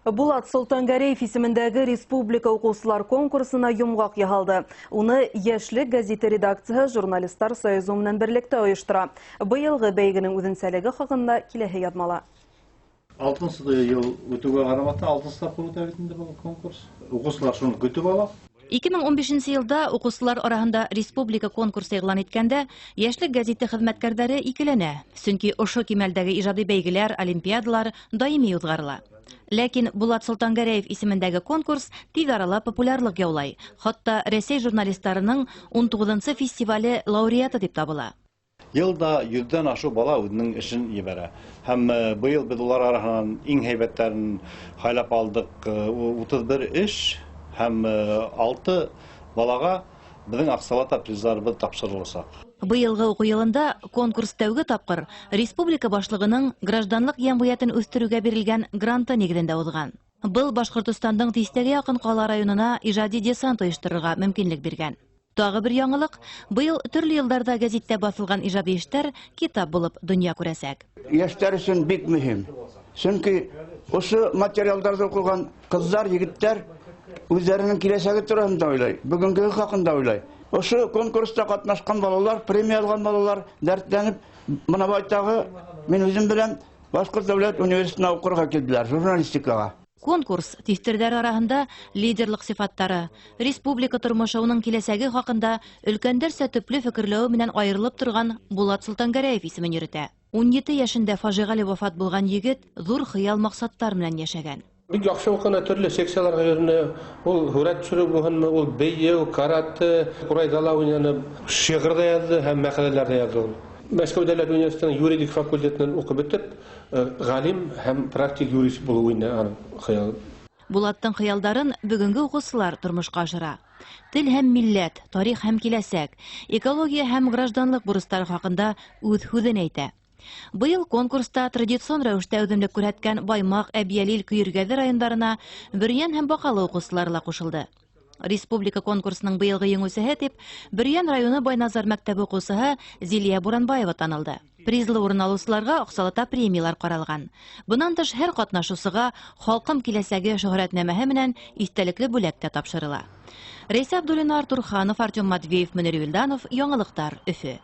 Булат Солтангареев исемендәге республика укучылар конкурсына йомгак яһалды. Уны Яшьлек газеты редакциясе журналистлар союзы менән берлектә оештыра. Быелгы бәйгенең үзенчәлеге хакында киләһе язмала. 6 ел үтүгә карамастан 6 тапкыр үтә бит инде бу конкурс. Укучылар шуны көтеп ала. 2015 елда укучылар арасында республика конкурсы игълан иткәндә, Яшьлек газеты хезмәткәрләре икеләнә. Чөнки ошо кимәлдәге иҗади бәйгеләр, олимпиадалар даими узгарыла. Ләкин Булат Солтангареев исемендәге конкурс тиз арала популярлык яулай. Хатта Рәсәй журналистларының 19-нчы фестивале лауреаты дип табыла. Елда 100дән ашу бала үзенең эшен ибәрә. Һәм быел без улар арасыннан иң һәйбәтләрен хайлап алдык. 31 эш һәм 6 балага безнең Аксалата призларыбыз тапшырылачак. Быелгы уку елында конкурс тәүге тапкыр республика башлыгының гражданлык ямгыятын үстерүгә бирелгән гранты нигезендә узган. Был Башкортостандың тистәгә якын кала районына иҗади десант оештырырга мөмкинлек биргән. Тагы бер яңалык, быел төрле елларда гәзиттә басылган иҗади эштәр китап булып дөнья күрәсәк. Яшьләр өчен бик мөһим. Чөнки ошо материалларда укылган кызлар, егетләр үзләренең киләчәге турында уйлай, бүгенге хакында уйлай. Ошо конкурста катнашкан балалар, премия алган балалар дәртләнеп, моны байтагы мин үзем белән Башкорт дәүләт университетына укырга килделәр, журналистикага. Конкурс тифтердәр арасында лидерлык сыйфаттары, республика тормышының киләчәге хакында өлкәндәрсә төпле фикерләү менән аерылып торган Булат Солтангареев исемен йөртә. 17 яшендә фаҗигале вафат булган егет зур хыял максаттар белән яшәгән. Бик яхшы укыган төрле секцияларга йөренә, ул хүрәт төшерү булганмы, ул бейеү, карате, курайдала уйнанып, шигырь дә язды һәм мәкаләләр дә язды. Мәскәү дәүләт университетының юридик факультетын укып бетеп, галим һәм практик юрист булуына аның хыял. Булаттың хыялдарын бүгенге укучылар тормышка ашыра. Тел һәм милләт, тарих һәм киләчәк, экология һәм гражданлык бурычлары хакында үз сүзен әйтә. Быел конкурста традицион рәвештә үҙемлек күрһәткән Баймак, Әбиялил, Көйөргәҙе райондарына Бөрьән һәм Бакалы укучылары ла кушылды. Республика конкурсының быелгы еңүсеһе дип Бөрьән районы Байназар мәктәбе укучыһы Зилия Буранбаева танылды. Призлы урын алучыларга Аксалата премиялар каралган. Бунан тыш һәр катнашучыга халкым киләчәге шөһрәтнамәһе менән истәлекле бүләк тә тапшырыла. Рәйсә Абдуллина, Артур Ханов, Артем Матвеев, Мөнир Вилданов, Яңалыктар, Өфе.